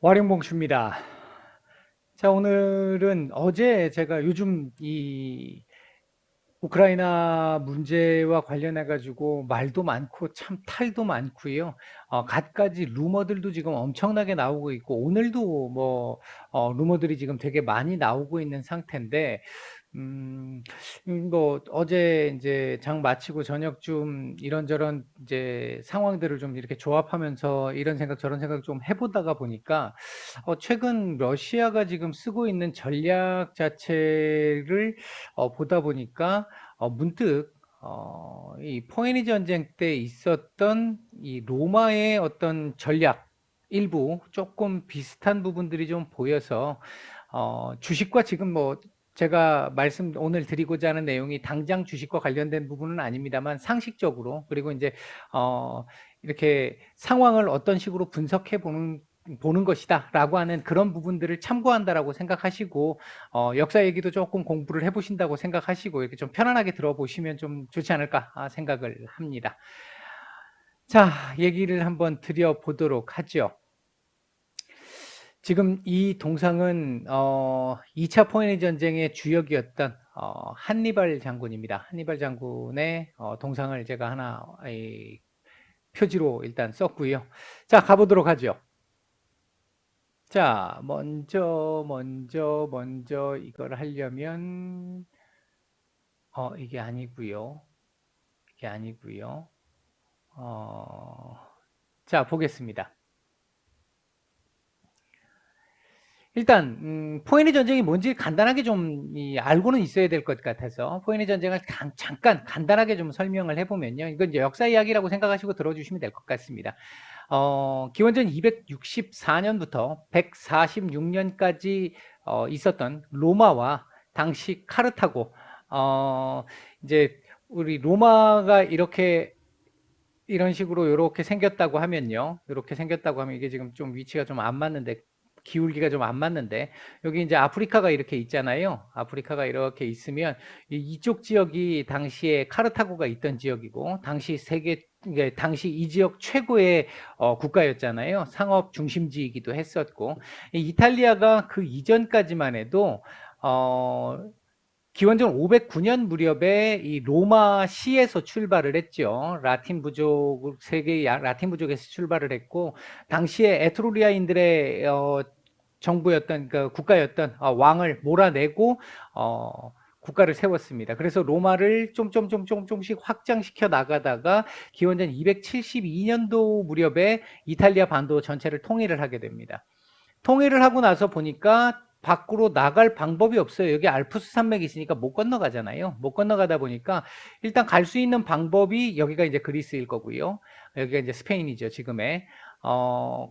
와룡봉수입니다. 자, 오늘은 어제 제가 요즘 이 우크라이나 문제와 관련해 가지고 말도 많고 참 탈도 많고요. 갖가지 루머들도 지금 엄청나게 나오고 있고 오늘도 뭐 루머들이 지금 되게 많이 나오고 있는 상태인데 음, 뭐, 어제 이제 장 마치고 저녁쯤 이런저런 이제 상황들을 좀 이렇게 조합하면서 이런 생각 저런 생각 좀 해보다가 보니까, 최근 러시아가 지금 쓰고 있는 전략 자체를 보다 보니까, 문득, 이 포에니 전쟁 때 있었던 이 로마의 어떤 전략, 일부 조금 비슷한 부분들이 좀 보여서, 주식과 지금 뭐 제가 말씀 오늘 드리고자 하는 내용이 당장 주식과 관련된 부분은 아닙니다만 상식적으로 그리고 이제 이렇게 상황을 어떤 식으로 분석해 보는 것이다라고 하는 그런 부분들을 참고한다라고 생각하시고 역사 얘기도 조금 공부를 해보신다고 생각하시고 이렇게 좀 편안하게 들어보시면 좀 좋지 않을까 생각을 합니다. 자, 얘기를 한번 드려보도록 하죠. 지금 이 동상은 2차 포에니 전쟁의 주역이었던 한니발 장군입니다. 한니발 장군의 동상을 제가 하나 표지로 일단 썼고요. 자, 가보도록 하죠. 자, 먼저 이걸 하려면 이게 아니고요. 이게 아니고요. 자, 보겠습니다. 일단 포에니 전쟁이 뭔지 간단하게 좀 알고는 있어야 될 것 같아서 포에니 전쟁을 잠깐 간단하게 좀 설명을 해보면요. 이건 이제 역사 이야기라고 생각하시고 들어주시면 될 것 같습니다. 기원전 264년부터 146년까지 있었던 로마와 당시 카르타고 이제 우리 로마가 이렇게 이런 식으로 이렇게 생겼다고 하면요. 이렇게 생겼다고 하면 이게 지금 좀 위치가 좀 안 맞는데 기울기가 좀 안 맞는데 여기 이제 아프리카가 이렇게 있잖아요. 아프리카가 이렇게 있으면 이쪽 지역이 당시에 카르타고가 있던 지역이고 당시 이 지역 최고의 국가였잖아요. 상업 중심지이기도 했었고 이탈리아가 그 이전까지만 해도 어, 기원전 509년 무렵에 이 로마 시에서 출발을 했죠. 라틴 부족 세계 라틴 부족에서 출발을 했고 당시에 에트루리아인들의 정부였던 그 국가였던 왕을 몰아내고 국가를 세웠습니다. 그래서 로마를 좀씩 확장시켜 나가다가 기원전 272년도 무렵에 이탈리아 반도 전체를 통일을 하게 됩니다. 통일을 하고 나서 보니까 밖으로 나갈 방법이 없어요. 여기 알프스 산맥이 있으니까 못 건너가잖아요. 못 건너가다 보니까 일단 갈 수 있는 방법이 여기가 이제 그리스일 거고요. 여기가 이제 스페인이죠, 지금의.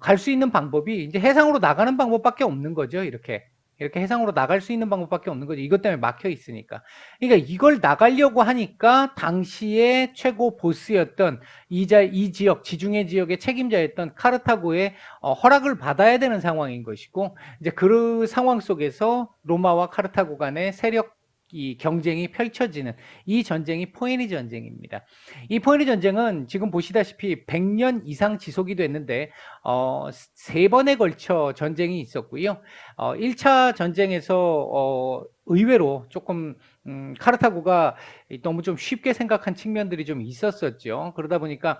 갈 수 있는 방법이 이제 해상으로 나가는 방법밖에 없는 거죠, 이렇게. 이렇게 해상으로 나갈 수 있는 방법밖에 없는 거죠. 이것 때문에 막혀 있으니까. 그러니까 이걸 나가려고 하니까 당시에 최고 보스였던 이 지역, 지중해 지역의 책임자였던 카르타고의 허락을 받아야 되는 상황인 것이고 이제 그 상황 속에서 로마와 카르타고 간의 세력 이 경쟁이 펼쳐지는 이 전쟁이 포에니 전쟁입니다. 이 포에니 전쟁은 지금 보시다시피 100년 이상 지속이 됐는데 세 번에 걸쳐 전쟁이 있었고요. 1차 전쟁에서 의외로 조금 카르타고가 너무 좀 쉽게 생각한 측면들이 좀 있었었죠. 그러다 보니까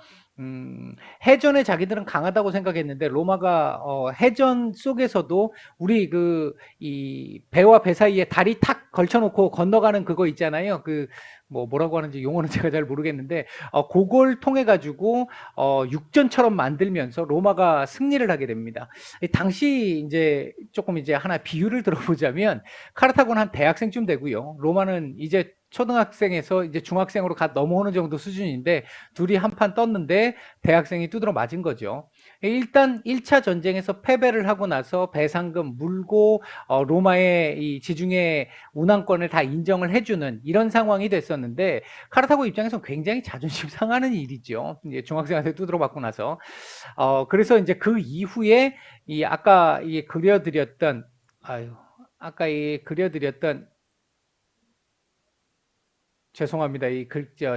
해전에 자기들은 강하다고 생각했는데 로마가 해전 속에서도 우리 그 이 배와 배 사이에 다리 탁 걸쳐놓고 건너가는 그거 있잖아요. 그 뭐라고 하는지 용어는 제가 잘 모르겠는데 그걸 통해 가지고 육전처럼 만들면서 로마가 승리를 하게 됩니다. 당시 이제 조금 이제 하나 비유를 들어보자면 카르타고는 한 대학생쯤 되고요. 로마는 이제 초등학생에서 이제 중학생으로 넘어오는 정도 수준인데 둘이 한판 떴는데 대학생이 두드러 맞은 거죠. 일단 1차 전쟁에서 패배를 하고 나서 배상금 물고 로마의 이 지중해 운항권을 다 인정을 해주는 이런 상황이 됐었는데 카르타고 입장에서 굉장히 자존심 상하는 일이죠. 이제 중학생한테 두드러 맞고 나서 그래서 이제 그 이후에 이 아까 이 그려드렸던 아까 이 그려드렸던 죄송합니다. 이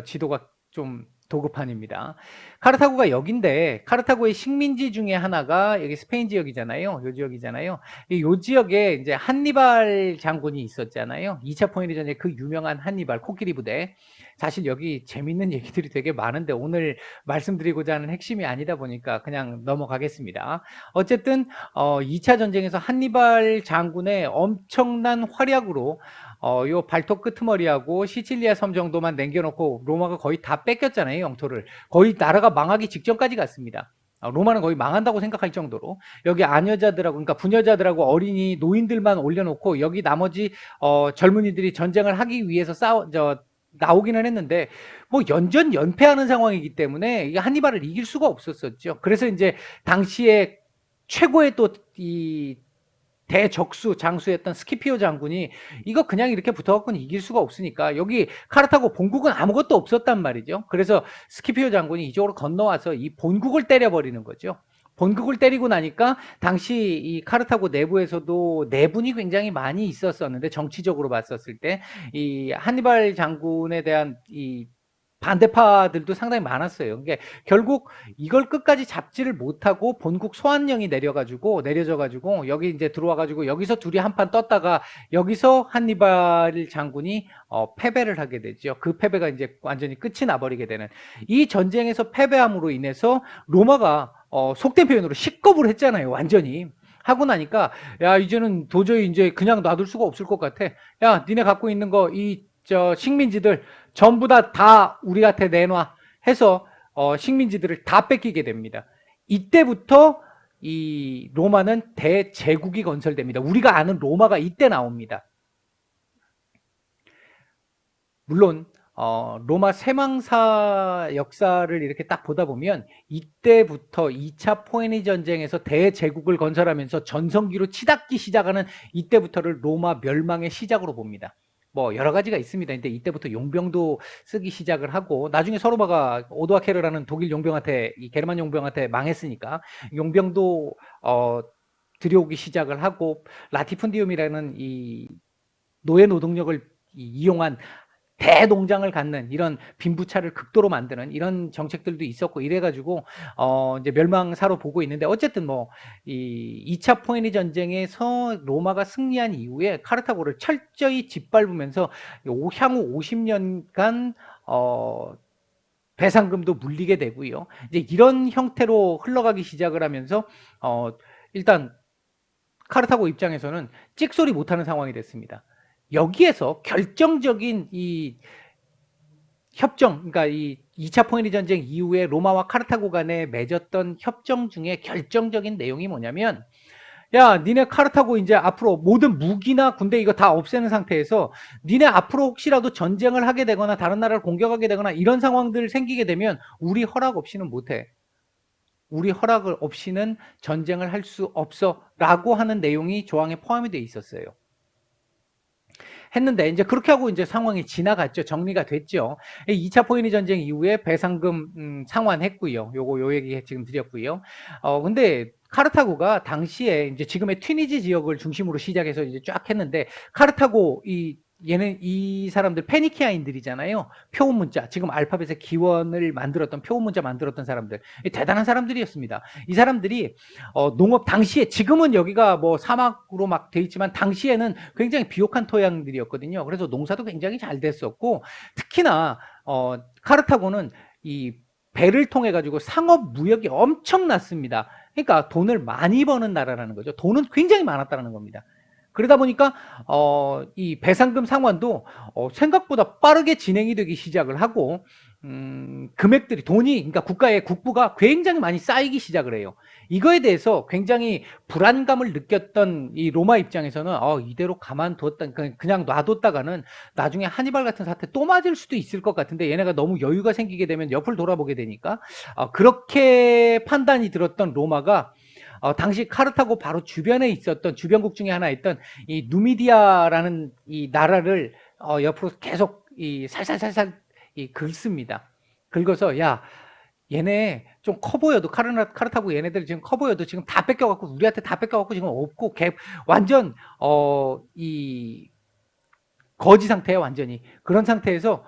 지도가 좀 도급판입니다. 카르타고가 여긴데 카르타고의 식민지 중에 하나가 여기 스페인 지역이잖아요. 요 지역이잖아요. 요 지역에 이제 한니발 장군이 있었잖아요. 2차 포에니 전쟁 그 유명한 한니발 코끼리 부대. 사실 여기 재밌는 얘기들이 되게 많은데 오늘 말씀드리고자 하는 핵심이 아니다 보니까 그냥 넘어가겠습니다. 어쨌든 2차 전쟁에서 한니발 장군의 엄청난 활약으로 요 발톱 끄트머리하고 시칠리아 섬 정도만 남겨놓고 로마가 거의 다 뺏겼잖아요, 영토를. 거의 나라가 망하기 직전까지 갔습니다. 로마는 거의 망한다고 생각할 정도로 여기 아녀자들하고 그러니까 부녀자들하고 어린이 노인들만 올려놓고 여기 나머지 젊은이들이 전쟁을 하기 위해서 나오기는 했는데 뭐 연전 연패하는 상황이기 때문에 이 한니발을 이길 수가 없었었죠. 그래서 이제 당시에 최고의 또 이 대적수 장수였던 스키피오 장군이 이거 그냥 이렇게 붙어갖고는 이길 수가 없으니까 여기 카르타고 본국은 아무것도 없었단 말이죠. 그래서 스키피오 장군이 이쪽으로 건너와서 이 본국을 때려버리는 거죠. 본국을 때리고 나니까 당시 이 카르타고 내부에서도 내분이 굉장히 많이 있었었는데 정치적으로 봤었을 때 이 한니발 장군에 대한 이 반대파들도 상당히 많았어요. 그러니까 결국 이걸 끝까지 잡지를 못하고 본국 소환령이 내려져가지고 여기 이제 들어와가지고 여기서 둘이 한판 떴다가 여기서 한니발 장군이 패배를 하게 되죠. 그 패배가 이제 완전히 끝이 나버리게 되는 이 전쟁에서 패배함으로 인해서 로마가 속된 표현으로 식겁을 했잖아요. 완전히. 하고 나니까 야 이제는 도저히 이제 그냥 놔둘 수가 없을 것 같아. 야 니네 갖고 있는 거 식민지들 전부 다 우리한테 내놔 해서 식민지들을 다 뺏기게 됩니다. 이때부터 이 로마는 대제국이 건설됩니다. 우리가 아는 로마가 이때 나옵니다. 물론 로마 세망사 역사를 이렇게 딱 보다 보면 이때부터 2차 포에니 전쟁에서 대제국을 건설하면서 전성기로 치닫기 시작하는 이때부터를 로마 멸망의 시작으로 봅니다. 뭐 여러 가지가 있습니다. 근데 이때부터 용병도 쓰기 시작을 하고 나중에 서로바가 오도아케르라는 독일 용병한테 이 게르만 용병한테 망했으니까 용병도 들여오기 시작을 하고 라티푼디움이라는 이 노예 노동력을 이용한 대농장을 갖는 이런 빈부차를 극도로 만드는 이런 정책들도 있었고 이래가지고 이제 멸망사로 보고 있는데 어쨌든 뭐 이 2차 포에니 전쟁에서 로마가 승리한 이후에 카르타고를 철저히 짓밟으면서 향후 50년간 배상금도 물리게 되고요. 이제 이런 형태로 흘러가기 시작을 하면서 일단 카르타고 입장에서는 찍소리 못하는 상황이 됐습니다. 여기에서 결정적인 이 협정, 그러니까 이 2차 포에니 전쟁 이후에 로마와 카르타고 간에 맺었던 협정 중에 결정적인 내용이 뭐냐면 야, 니네 카르타고 이제 앞으로 모든 무기나 군대 이거 다 없애는 상태에서 니네 앞으로 혹시라도 전쟁을 하게 되거나 다른 나라를 공격하게 되거나 이런 상황들 생기게 되면 우리 허락 없이는 못해. 우리 허락을 없이는 전쟁을 할 수 없어 라고 하는 내용이 조항에 포함이 되어 있었어요. 했는데 이제 그렇게 하고 이제 상황이 지나갔죠. 정리가 됐죠. 2차 포에니 전쟁 이후에 배상금 상환했고요. 요 얘기 지금 드렸고요. 근데 카르타고가 당시에 이제 지금의 튀니지 지역을 중심으로 시작해서 이제 쫙 했는데 카르타고 이 사람들 페니키아인들이잖아요. 표본 문자, 지금 알파벳의 기원을 만들었던 표본 문자 만들었던 사람들, 대단한 사람들이었습니다. 이 사람들이 농업 당시에 지금은 여기가 뭐 사막으로 막 돼 있지만 당시에는 굉장히 비옥한 토양들이었거든요. 그래서 농사도 굉장히 잘 됐었고 특히나 카르타고는 이 배를 통해 가지고 상업 무역이 엄청났습니다. 그러니까 돈을 많이 버는 나라라는 거죠. 돈은 굉장히 많았다는 겁니다. 그러다 보니까 이 배상금 상환도 생각보다 빠르게 진행이 되기 시작을 하고 금액들이 그러니까 국가의 국부가 굉장히 많이 쌓이기 시작을 해요. 이거에 대해서 굉장히 불안감을 느꼈던 이 로마 입장에서는 이대로 그냥 놔뒀다가는 나중에 하니발 같은 사태 또 맞을 수도 있을 것 같은데 얘네가 너무 여유가 생기게 되면 옆을 돌아보게 되니까 그렇게 판단이 들었던 로마가 당시 카르타고 바로 주변에 있었던 주변국 중에 하나였던 이 누미디아라는 이 나라를 옆으로 계속 이 살살살살 긁습니다. 긁어서 야 얘네 좀 커 보여도 카르타고 얘네들 지금 커 보여도 지금 다 뺏겨갖고 우리한테 다 뺏겨갖고 지금 없고 완전 이 거지 상태예요. 완전히 그런 상태에서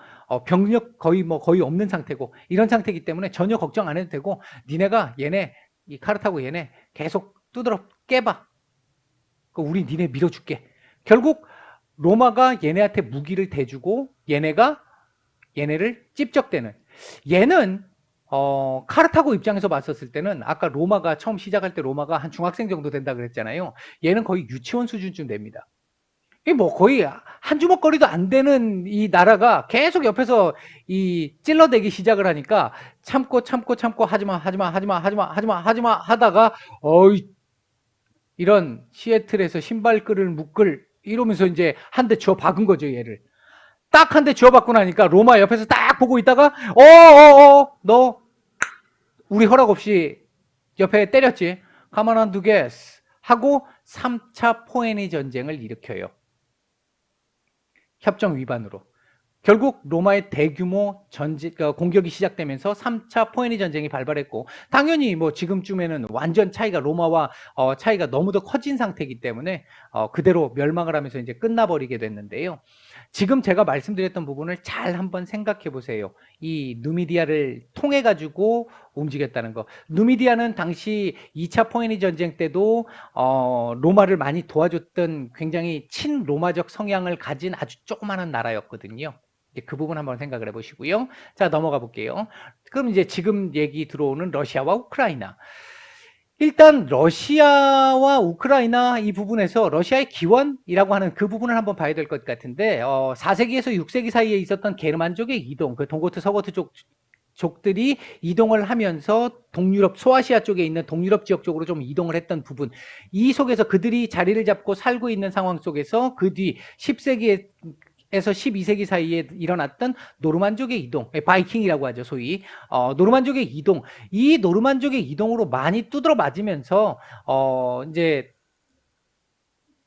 병력 거의 없는 상태고 이런 상태이기 때문에 전혀 걱정 안 해도 되고 니네가 얘네 이 카르타고 얘네 계속 두드러 깨봐. 우리 니네 밀어줄게. 결국 로마가 얘네한테 무기를 대주고 얘네가 얘네를 찝적대는 얘는 카르타고 입장에서 봤었을 때는 아까 로마가 처음 시작할 때 로마가 한 중학생 정도 된다 그랬잖아요. 얘는 거의 유치원 수준쯤 됩니다. 이 뭐 거의 한 주먹거리도 안 되는 이 나라가 계속 옆에서 이 찔러대기 시작을 하니까 참고 하지마 하다가 이런 시애틀에서 신발끈을 묶을 이러면서 이제 한 대 쥐어 박은 거죠, 얘를. 딱 한 대 쥐어 박고 나니까 로마 옆에서 딱 보고 있다가 너 우리 허락 없이 옆에 때렸지. 가만 안 두겠어 하고 3차 포에니 전쟁을 일으켜요. 협정 위반으로. 결국 로마의 대규모 공격이 시작되면서 3차 포에니 전쟁이 발발했고 당연히 뭐 지금쯤에는 완전 차이가 로마와 차이가 너무도 커진 상태이기 때문에 그대로 멸망을 하면서 이제 끝나버리게 됐는데요. 지금 제가 말씀드렸던 부분을 잘 한번 생각해 보세요. 이 누미디아를 통해 가지고 움직였다는 거. 누미디아는 당시 2차 포에니 전쟁 때도 로마를 많이 도와줬던 굉장히 친로마적 성향을 가진 아주 조그마한 나라였거든요. 그 부분 한번 생각을 해보시고요. 자, 넘어가 볼게요. 그럼 이제 지금 얘기 들어오는 러시아와 우크라이나. 일단 러시아와 우크라이나 이 부분에서 러시아의 기원이라고 하는 그 부분을 한번 봐야 될 것 같은데 4세기에서 6세기 사이에 있었던 게르만족의 이동, 그 동고트 서고트 족들이 이동을 하면서 동유럽 소아시아 쪽에 있는 동유럽 지역 쪽으로 좀 이동을 했던 부분, 이 속에서 그들이 자리를 잡고 살고 있는 상황 속에서 그 뒤 10세기에 에서 12세기 사이에 일어났던 노르만족의 이동, 바이킹이라고 하죠, 소위. 노르만족의 이동, 이 노르만족의 이동으로 많이 두드러 맞으면서 이제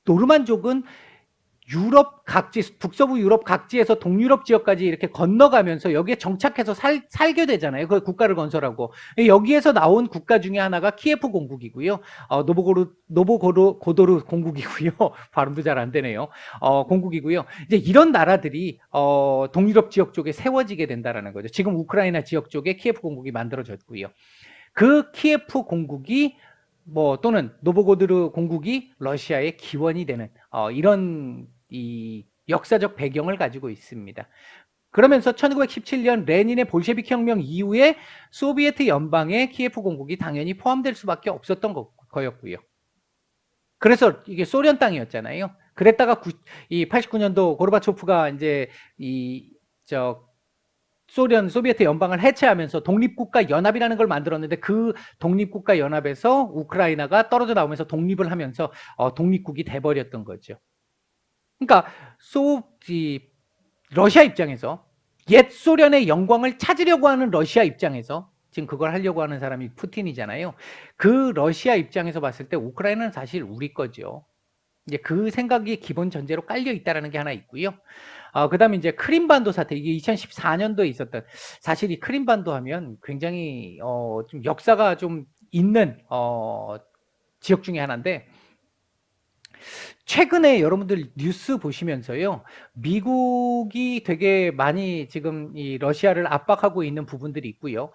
노르만족은 유럽 각지, 북서부 유럽 각지에서 동유럽 지역까지 이렇게 건너가면서 여기에 정착해서 살게 되잖아요. 그 국가를 건설하고. 여기에서 나온 국가 중에 하나가 키예프 공국이고요. 노보고도르 공국이고요. 발음도 잘 안 되네요. 공국이고요. 이제 이런 나라들이 동유럽 지역 쪽에 세워지게 된다라는 거죠. 지금 우크라이나 지역 쪽에 키예프 공국이 만들어졌고요. 그 키예프 공국이 또는 노보고도르 공국이 러시아의 기원이 되는 이런 이 역사적 배경을 가지고 있습니다. 그러면서 1917년 레닌의 볼셰비크 혁명 이후에 소비에트 연방의 키예프 공국이 당연히 포함될 수밖에 없었던 거였고요. 그래서 이게 소련 땅이었잖아요. 그랬다가 이 89년도 고르바초프가 이제 소비에트 연방을 해체하면서 독립국가 연합이라는 걸 만들었는데 그 독립국가 연합에서 우크라이나가 떨어져 나오면서 독립을 하면서 독립국이 돼버렸던 거죠. 그러니까 러시아 입장에서 옛 소련의 영광을 찾으려고 하는 러시아 입장에서 지금 그걸 하려고 하는 사람이 푸틴이잖아요. 그 러시아 입장에서 봤을 때 우크라이나는 사실 우리 거죠. 이제 그 생각이 기본 전제로 깔려 있다라는 게 하나 있고요. 그다음에 이제 크림반도 사태, 이게 2014년도에 있었던, 사실 이 크림반도 하면 굉장히 좀 역사가 좀 있는 지역 중에 하나인데, 최근에 여러분들 뉴스 보시면서요, 미국이 되게 많이 지금 이 러시아를 압박하고 있는 부분들이 있고요.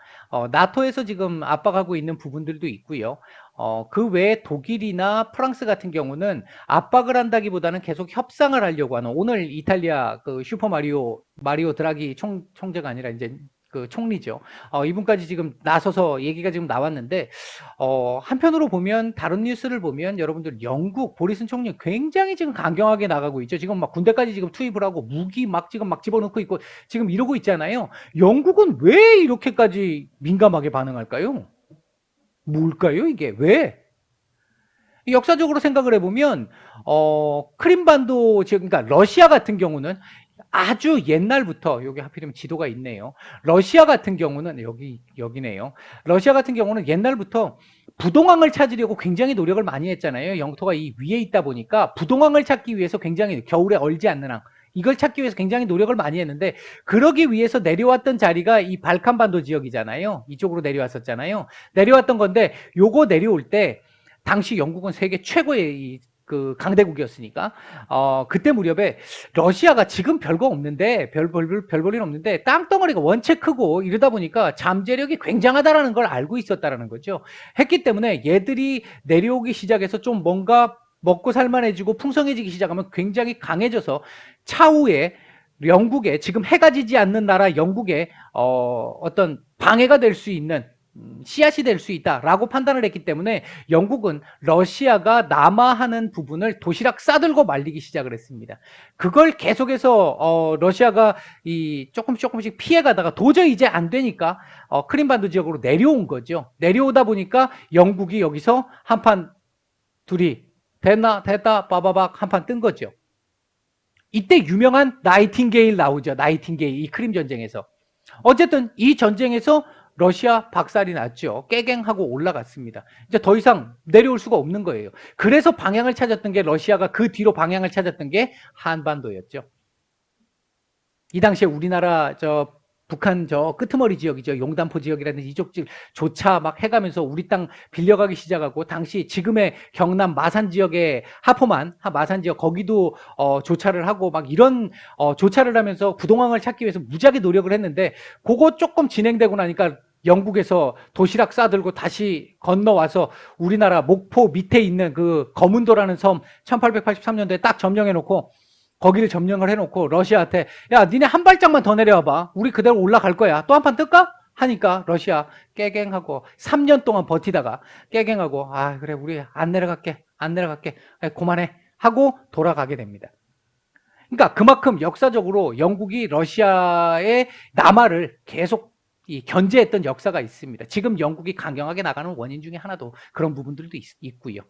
나토에서 지금 압박하고 있는 부분들도 있고요. 그 외에 독일이나 프랑스 같은 경우는 압박을 한다기보다는 계속 협상을 하려고 하는, 오늘 이탈리아 그 마리오 드라기 총재가 아니라 이제 그 총리죠. 이분까지 지금 나서서 얘기가 지금 나왔는데, 한편으로 보면, 다른 뉴스를 보면 여러분들 영국 보리슨 총리 굉장히 지금 강경하게 나가고 있죠. 지금 막 군대까지 지금 투입을 하고 무기 지금 막 집어넣고 있고 지금 이러고 있잖아요. 영국은 왜 이렇게까지 민감하게 반응할까요? 뭘까요, 이게? 왜? 역사적으로 생각을 해보면, 크림반도 지역, 그러니까 러시아 같은 경우는 아주 옛날부터, 여기 하필이면 지도가 있네요. 러시아 같은 경우는, 여기네요. 러시아 같은 경우는 옛날부터 부동항을 찾으려고 굉장히 노력을 많이 했잖아요. 영토가 이 위에 있다 보니까 부동항을 찾기 위해서 굉장히 겨울에 얼지 않는 항, 이걸 찾기 위해서 굉장히 노력을 많이 했는데, 그러기 위해서 내려왔던 자리가 이 발칸반도 지역이잖아요. 이쪽으로 내려왔었잖아요. 내려왔던 건데, 요거 내려올 때 당시 영국은 세계 최고의 그 강대국이었으니까 그때 무렵에 러시아가 지금 별거 없는데 별 볼일 없는데 땅덩어리가 원체 크고 이러다 보니까 잠재력이 굉장하다라는 걸 알고 있었다라는 거죠. 했기 때문에 얘들이 내려오기 시작해서 좀 뭔가 먹고 살만해지고 풍성해지기 시작하면 굉장히 강해져서 차후에 영국에 지금 해가 지지 않는 나라 영국에 어떤 방해가 될 수 있는 씨앗이 될 수 있다라고 판단을 했기 때문에 영국은 러시아가 남하하는 부분을 도시락 싸들고 말리기 시작을 했습니다. 그걸 계속해서 러시아가 조금씩 피해가다가 도저히 이제 안 되니까 크림반도 지역으로 내려온 거죠. 내려오다 보니까 영국이 여기서 한판 둘이 됐다 빠바박 한판 뜬 거죠. 이때 유명한 나이팅게일 나오죠. 나이팅게일 이 크림 전쟁에서. 어쨌든 이 전쟁에서 러시아 박살이 났죠. 깨갱하고 올라갔습니다. 이제 더 이상 내려올 수가 없는 거예요. 그래서 방향을 찾았던 게 러시아가 그 뒤로 방향을 찾았던 게 한반도였죠. 이 당시에 우리나라 북한 끄트머리 지역이죠. 용단포 지역이라든지 이쪽조차 막 해가면서 우리 땅 빌려가기 시작하고 당시 지금의 경남 마산 지역의 마산 지역 거기도 조차를 하고 막 이런 조차를 하면서 부동항을 찾기 위해서 무지하게 노력을 했는데 그거 조금 진행되고 나니까 영국에서 도시락 싸들고 다시 건너와서 우리나라 목포 밑에 있는 그 거문도라는 섬 1883년도에 딱 점령해놓고 거기를 점령을 해놓고 러시아한테 야 니네 한 발짝만 더 내려와봐 우리 그대로 올라갈 거야 또 한 판 뜰까? 하니까 러시아 깨갱하고 3년 동안 버티다가 깨갱하고 아 그래 우리 안 내려갈게 그만해 하고 돌아가게 됩니다. 그러니까 그만큼 역사적으로 영국이 러시아의 남하를 계속 견제했던 역사가 있습니다. 지금 영국이 강경하게 나가는 원인 중에 하나도 그런 부분들도 있고요.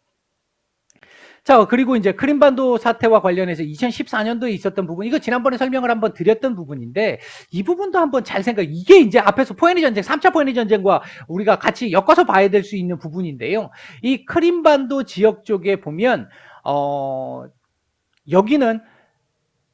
자, 그리고 이제 크림반도 사태와 관련해서 2014년도에 있었던 부분, 이거 지난번에 설명을 한번 드렸던 부분인데, 이 부분도 한번 잘 이게 이제 앞에서 포에니 전쟁, 3차 포에니 전쟁과 우리가 같이 엮어서 봐야 될 수 있는 부분인데요. 이 크림반도 지역 쪽에 보면, 여기는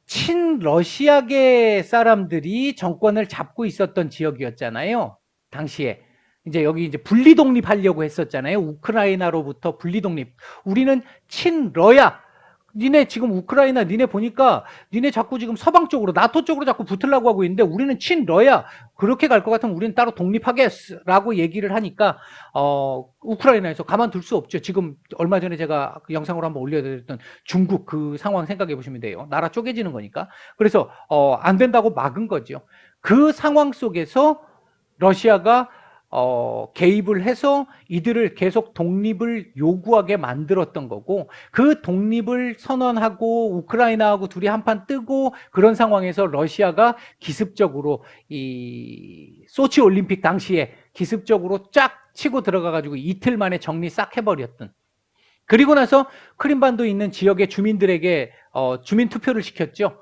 친러시아계 사람들이 정권을 잡고 있었던 지역이었잖아요. 당시에. 이제 여기 이제 분리 독립하려고 했었잖아요. 우크라이나로부터 분리 독립. 우리는 친러야. 니네 지금 우크라이나 니네 보니까 니네 자꾸 지금 서방 쪽으로 나토 쪽으로 자꾸 붙으려고 하고 있는데 우리는 친러야. 그렇게 갈 것 같으면 우리는 따로 독립하겠라고 얘기를 하니까 우크라이나에서 가만둘 수 없죠. 지금 얼마 전에 제가 그 영상으로 한번 올려드렸던 중국 그 상황 생각해 보시면 돼요. 나라 쪼개지는 거니까. 그래서 안 된다고 막은 거죠. 그 상황 속에서 러시아가 개입을 해서 이들을 계속 독립을 요구하게 만들었던 거고 그 독립을 선언하고 우크라이나하고 둘이 한판 뜨고 그런 상황에서 러시아가 기습적으로 이 소치 올림픽 당시에 기습적으로 쫙 치고 들어가 가지고 이틀 만에 정리 싹 해버렸던 그리고 나서 크림반도에 있는 지역의 주민들에게 주민 투표를 시켰죠.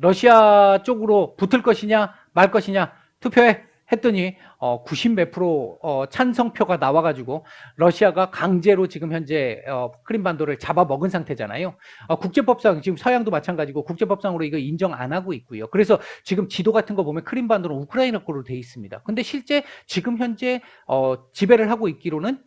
러시아 쪽으로 붙을 것이냐 말 것이냐 투표해 했더니 90몇 프로 찬성표가 나와가지고 러시아가 강제로 지금 현재 크림반도를 잡아먹은 상태잖아요. 국제법상 지금 서양도 마찬가지고 국제법상으로 이거 인정 안 하고 있고요. 그래서 지금 지도 같은 거 보면 크림반도는 우크라이나 거로 돼 있습니다. 근데 실제 지금 현재 지배를 하고 있기로는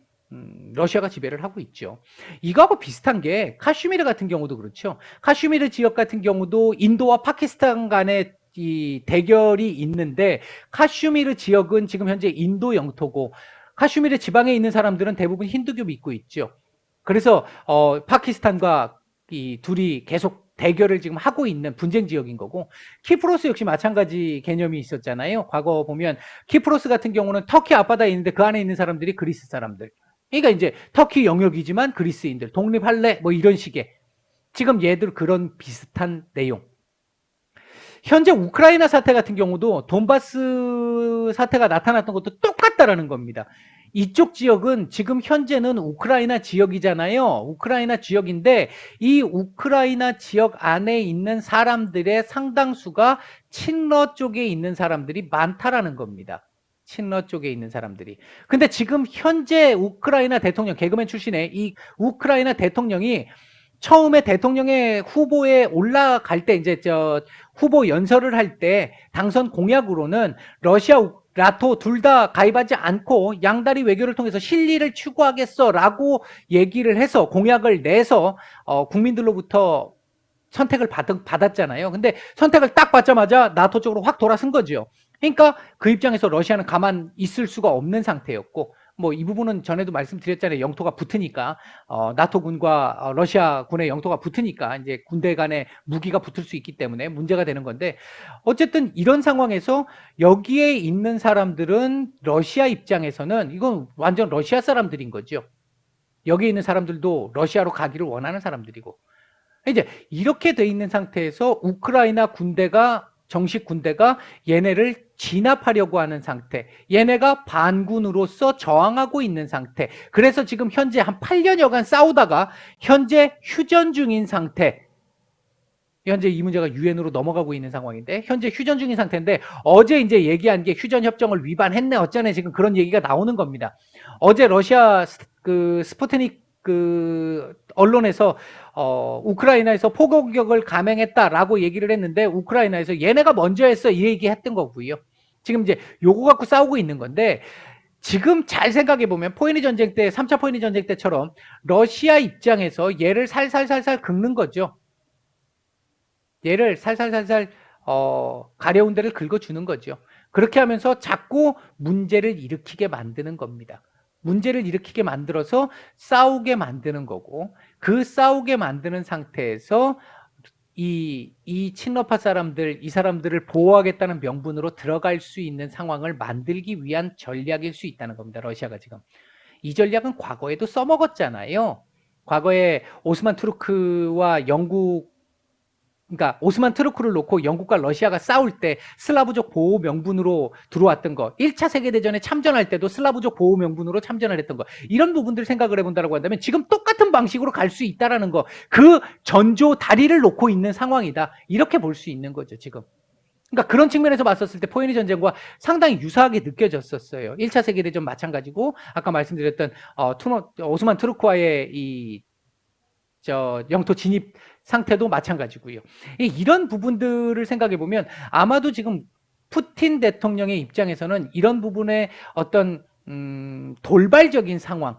러시아가 지배를 하고 있죠. 이거하고 비슷한 게 카슈미르 같은 경우도 그렇죠. 카슈미르 지역 같은 경우도 인도와 파키스탄 간의 이 대결이 있는데 카슈미르 지역은 지금 현재 인도 영토고 카슈미르 지방에 있는 사람들은 대부분 힌두교 믿고 있죠. 그래서 파키스탄과 이 둘이 계속 대결을 지금 하고 있는 분쟁 지역인 거고 키프로스 역시 마찬가지 개념이 있었잖아요. 과거 보면 키프로스 같은 경우는 터키 앞바다에 있는데 그 안에 있는 사람들이 그리스 사람들. 그러니까 이제 터키 영역이지만 그리스인들 독립할래 뭐 이런 식의 지금 얘들 그런 비슷한 내용. 현재 우크라이나 사태 같은 경우도 돈바스 사태가 나타났던 것도 똑같다라는 겁니다. 이쪽 지역은 지금 현재는 우크라이나 지역이잖아요. 우크라이나 지역인데 이 우크라이나 지역 안에 있는 사람들의 상당수가 친러 쪽에 있는 사람들이 많다라는 겁니다. 친러 쪽에 있는 사람들이. 근데 지금 현재 우크라이나 대통령, 개그맨 출신의 이 우크라이나 대통령이 처음에 대통령의 후보에 올라갈 때 이제 후보 연설을 할 때 당선 공약으로는 나토 둘 다 가입하지 않고 양다리 외교를 통해서 실리를 추구하겠어라고 얘기를 해서 공약을 내서 국민들로부터 선택을 받았잖아요. 근데 선택을 딱 받자마자 나토 쪽으로 확 돌아선 거죠. 그러니까 그 입장에서 러시아는 가만 있을 수가 없는 상태였고, 뭐 이 부분은 전에도 말씀드렸잖아요. 영토가 붙으니까 나토 군과 러시아 군의 영토가 붙으니까 이제 군대 간에 무기가 붙을 수 있기 때문에 문제가 되는 건데, 어쨌든 이런 상황에서 여기에 있는 사람들은 러시아 입장에서는 이건 완전 러시아 사람들인 거죠. 여기 있는 사람들도 러시아로 가기를 원하는 사람들이고, 이제 이렇게 돼 있는 상태에서 우크라이나 군대가 정식 군대가 얘네를 진압하려고 하는 상태, 얘네가 반군으로서 저항하고 있는 상태, 그래서 지금 현재 한 8년여간 싸우다가 현재 휴전 중인 상태, 현재 이 문제가 유엔으로 넘어가고 있는 상황인데 현재 휴전 중인 상태인데, 어제 이제 얘기한 게 휴전 협정을 위반했네 어쩌네 지금 그런 얘기가 나오는 겁니다. 어제 러시아 그 스푸트닉 그 언론에서 우크라이나에서 포격 공격을 감행했다라고 얘기를 했는데, 우크라이나에서 얘네가 먼저 했어 이 얘기했던 거고요. 지금 이제 요거 갖고 싸우고 있는 건데, 지금 잘 생각해 보면 포에니 전쟁 때 3차 포에니 전쟁 때처럼 러시아 입장에서 얘를 살살살살 긁는 거죠. 얘를 살살살살 가려운 데를 긁어주는 거죠. 그렇게 하면서 자꾸 문제를 일으키게 만드는 겁니다. 문제를 일으키게 만들어서 싸우게 만드는 거고, 그 싸우게 만드는 상태에서 이 친러파 사람들, 이 사람들을 보호하겠다는 명분으로 들어갈 수 있는 상황을 만들기 위한 전략일 수 있다는 겁니다. 러시아가 지금. 이 전략은 과거에도 써먹었잖아요. 과거에 오스만 투르크와 영국, 그러니까 오스만 트루크를 놓고 영국과 러시아가 싸울 때 슬라브족 보호 명분으로 들어왔던 거, 1차 세계대전에 참전할 때도 슬라브족 보호 명분으로 참전을 했던 거, 이런 부분들 생각을 해본다고 한다면 지금 똑같은 방식으로 갈 수 있다라는 거, 그 전조 다리를 놓고 있는 상황이다, 이렇게 볼 수 있는 거죠 지금. 그러니까 그런 측면에서 봤었을 때 포에니 전쟁과 상당히 유사하게 느껴졌었어요. 1차 세계대전 마찬가지고, 아까 말씀드렸던 오스만 트루크와의 이 영토 진입 상태도 마찬가지고요. 이런 부분들을 생각해 보면 아마도 지금 푸틴 대통령의 입장에서는 이런 부분에 어떤 돌발적인 상황,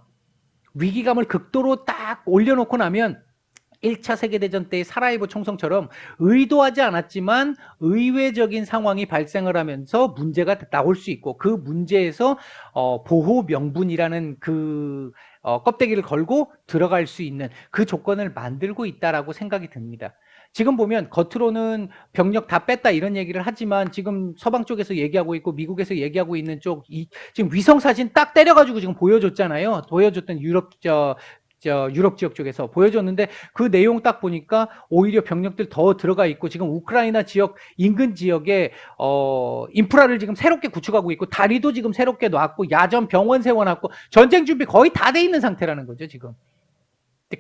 위기감을 극도로 딱 올려놓고 나면 1차 세계대전 때의 사라예보 총성처럼 의도하지 않았지만 의외적인 상황이 발생을 하면서 문제가 나올 수 있고, 그 문제에서 보호 명분이라는 그 껍데기를 걸고 들어갈 수 있는 그 조건을 만들고 있다라고 생각이 듭니다. 지금 보면 겉으로는 병력 다 뺐다 이런 얘기를 하지만 지금 서방 쪽에서 얘기하고 있고 미국에서 얘기하고 있는 쪽, 지금 위성 사진 딱 때려가지고 지금 보여줬잖아요. 보여줬던 유럽 지역 쪽에서 보여줬는데, 그 내용 딱 보니까 오히려 병력들 더 들어가 있고, 지금 우크라이나 지역 인근 지역에 인프라를 지금 새롭게 구축하고 있고, 다리도 지금 새롭게 놨고, 야전 병원 세워놨고, 전쟁 준비 거의 다 돼 있는 상태라는 거죠 지금.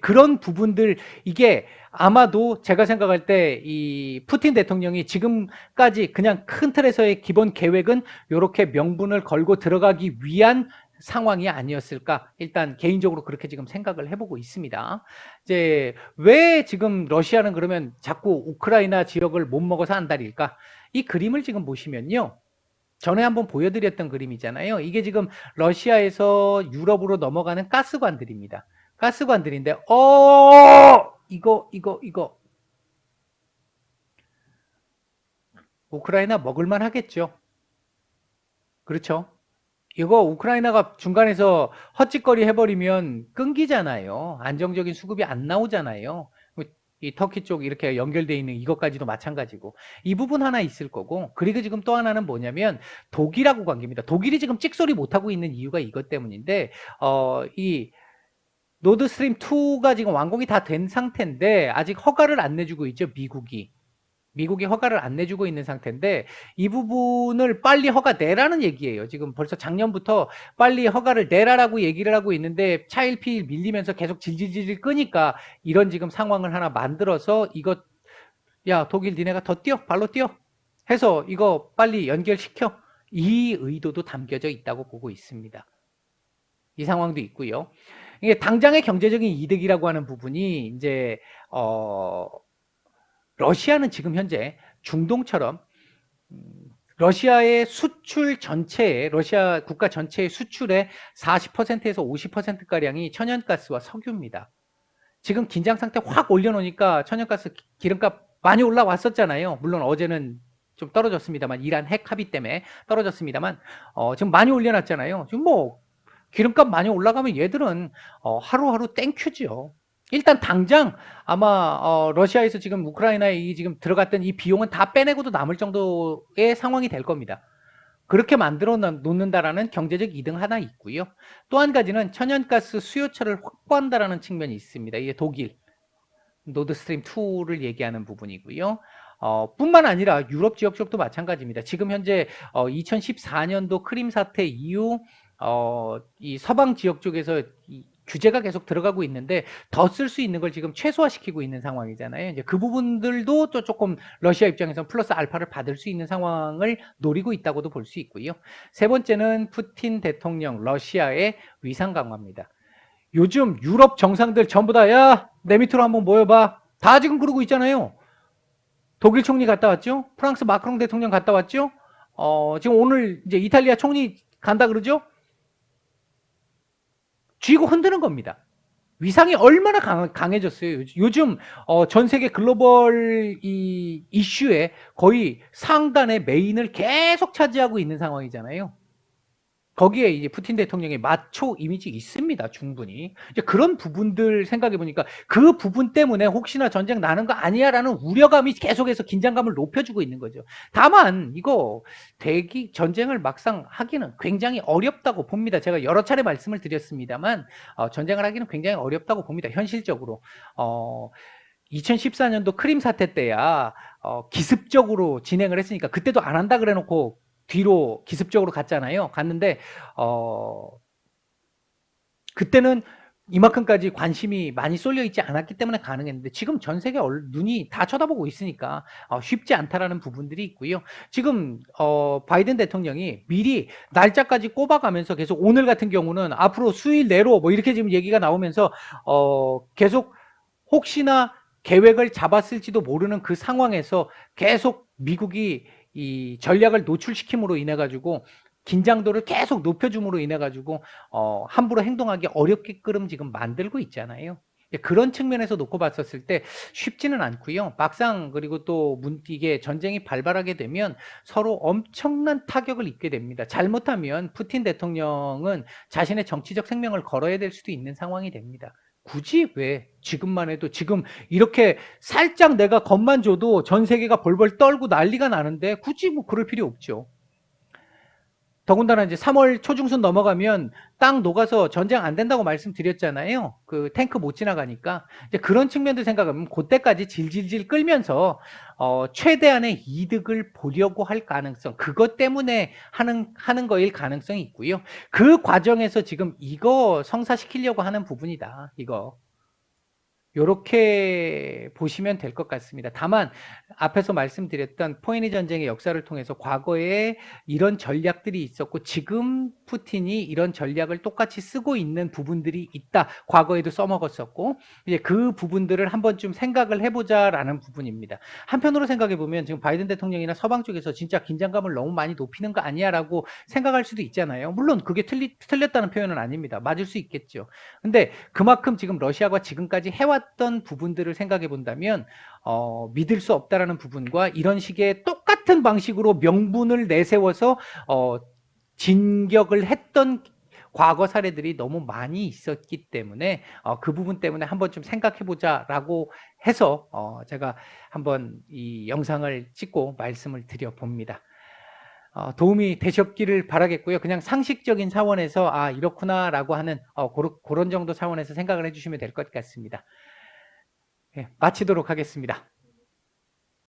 그런 부분들, 이게 아마도 제가 생각할 때 이 푸틴 대통령이 지금까지 그냥 큰 틀에서의 기본 계획은 이렇게 명분을 걸고 들어가기 위한 상황이 아니었을까, 일단 개인적으로 그렇게 지금 생각을 해보고 있습니다. 이제 왜 지금 러시아는 그러면 자꾸 우크라이나 지역을 못 먹어서 안달일까? 이 그림을 지금 보시면요, 전에 한번 보여드렸던 그림이잖아요. 이게 지금 러시아에서 유럽으로 넘어가는 가스관들입니다. 가스관들인데 이거 우크라이나 먹을만 하겠죠. 그렇죠? 이거 우크라이나가 중간에서 헛짓거리 해버리면 끊기잖아요. 안정적인 수급이 안 나오잖아요. 이 터키 쪽 이렇게 연결되어 있는 이것까지도 마찬가지고, 이 부분 하나 있을 거고, 그리고 지금 또 하나는 뭐냐면 독일하고 관계입니다. 독일이 지금 찍소리 못하고 있는 이유가 이것 때문인데, 이 노드스트림 2가 지금 완공이 다 된 상태인데 아직 허가를 안 내주고 있죠. 미국이 허가를 안 내주고 있는 상태인데, 이 부분을 빨리 허가 내라는 얘기예요. 지금 벌써 작년부터 빨리 허가를 내라라고 얘기를 하고 있는데 차일피일 밀리면서 계속 질질질 끄니까 이런 지금 상황을 하나 만들어서, 이거 야 독일 니네가 더 뛰어, 발로 뛰어 해서 이거 빨리 연결시켜, 이 의도도 담겨져 있다고 보고 있습니다. 이 상황도 있고요. 이게 당장의 경제적인 이득이라고 하는 부분이 이제 러시아는 지금 현재 중동처럼 러시아의 수출 전체에 러시아 국가 전체의 수출의 40%에서 50%가량이 천연가스와 석유입니다. 지금 긴장 상태 확 올려놓으니까 천연가스 기름값 많이 올라왔었잖아요. 물론 어제는 좀 떨어졌습니다만 이란 핵 합의 때문에 떨어졌습니다만 지금 많이 올려놨잖아요. 지금 뭐 기름값 많이 올라가면 얘들은 하루하루 땡큐지요. 일단 당장 아마 러시아에서 지금 우크라이나에 지금 들어갔던 이 비용은 다 빼내고도 남을 정도의 상황이 될 겁니다. 그렇게 만들어 놓는다라는 경제적 이득 하나 있고요. 또 한 가지는 천연가스 수요처를 확보한다라는 측면이 있습니다. 이게 독일 노드스트림 2를 얘기하는 부분이고요. 뿐만 아니라 유럽 지역 쪽도 마찬가지입니다. 지금 현재 2014년도 크림 사태 이후 이 서방 지역 쪽에서 규제가 계속 들어가고 있는데 더 쓸 수 있는 걸 지금 최소화시키고 있는 상황이잖아요. 이제 그 부분들도 또 조금 러시아 입장에서 플러스 알파를 받을 수 있는 상황을 노리고 있다고도 볼 수 있고요. 세 번째는 푸틴 대통령 러시아의 위상 강화입니다. 요즘 유럽 정상들 전부 다 야, 내 밑으로 한번 모여봐. 다 지금 그러고 있잖아요. 독일 총리 갔다 왔죠? 프랑스 마크롱 대통령 갔다 왔죠? 지금 오늘 이제 이탈리아 총리 간다 그러죠? 쥐고 흔드는 겁니다. 위상이 얼마나 강해졌어요. 요즘 전 세계 글로벌 이슈에 거의 상단의 메인을 계속 차지하고 있는 상황이잖아요. 거기에 이제 푸틴 대통령의 마초 이미지 있습니다. 충분히. 이제 그런 부분들 생각해 보니까 그 부분 때문에 혹시나 전쟁 나는 거 아니야라는 우려감이 계속해서 긴장감을 높여주고 있는 거죠. 다만 이거 전쟁을 막상 하기는 굉장히 어렵다고 봅니다. 제가 여러 차례 말씀을 드렸습니다만 전쟁을 하기는 굉장히 어렵다고 봅니다. 현실적으로. 2014년도 크림 사태 때야 기습적으로 진행을 했으니까 그때도 안 한다 그래 놓고 뒤로 기습적으로 갔잖아요. 갔는데 그때는 이만큼까지 관심이 많이 쏠려 있지 않았기 때문에 가능했는데 지금 전 세계 눈이 다 쳐다보고 있으니까 쉽지 않다라는 부분들이 있고요. 지금 바이든 대통령이 미리 날짜까지 꼽아가면서 계속 오늘 같은 경우는 앞으로 수일 내로 뭐 이렇게 지금 얘기가 나오면서 계속 혹시나 계획을 잡았을지도 모르는 그 상황에서 계속 미국이 이 전략을 노출시킴으로 인해 가지고 긴장도를 계속 높여줌으로 인해 가지고 함부로 행동하기 어렵게끔 지금 만들고 있잖아요. 그런 측면에서 놓고 봤었을 때 쉽지는 않고요. 막상 그리고 또 이게 전쟁이 발발하게 되면 서로 엄청난 타격을 입게 됩니다. 잘못하면 푸틴 대통령은 자신의 정치적 생명을 걸어야 될 수도 있는 상황이 됩니다. 굳이 왜 지금만 해도 지금 이렇게 살짝 내가 겁만 줘도 전 세계가 벌벌 떨고 난리가 나는데 굳이 뭐 그럴 필요 없죠. 더군다나 이제 3월 초중순 넘어가면 땅 녹아서 전쟁 안 된다고 말씀드렸잖아요. 그 탱크 못 지나가니까. 이제 그런 측면도 생각하면 그때까지 질질질 끌면서 최대한의 이득을 보려고 할 가능성, 그것 때문에 하는 거일 가능성이 있고요. 그 과정에서 지금 이거 성사시키려고 하는 부분이다. 이거. 요렇게 보시면 될 것 같습니다. 다만 앞에서 말씀드렸던 포에니 전쟁의 역사를 통해서 과거에 이런 전략들이 있었고 지금 푸틴이 이런 전략을 똑같이 쓰고 있는 부분들이 있다. 과거에도 써먹었었고 이제 그 부분들을 한번 좀 생각을 해보자라는 부분입니다. 한편으로 생각해 보면 지금 바이든 대통령이나 서방 쪽에서 진짜 긴장감을 너무 많이 높이는 거 아니야라고 생각할 수도 있잖아요. 물론 그게 틀렸다는 표현은 아닙니다. 맞을 수 있겠죠. 근데 그만큼 지금 러시아가 지금까지 해왔던 부분들을 생각해 본다면 믿을 수 없다라는 부분과 이런 식의 똑같은 방식으로 명분을 내세워서 진격을 했던 과거 사례들이 너무 많이 있었기 때문에 그 부분 때문에 한번 좀 생각해 보자라고 해서 제가 한번 이 영상을 찍고 말씀을 드려 봅니다. 도움이 되셨기를 바라겠고요. 그냥 상식적인 차원에서 이렇구나라고 하는 그런 정도 차원에서 생각을 해주시면 될 것 같습니다. 예, 마치도록 하겠습니다.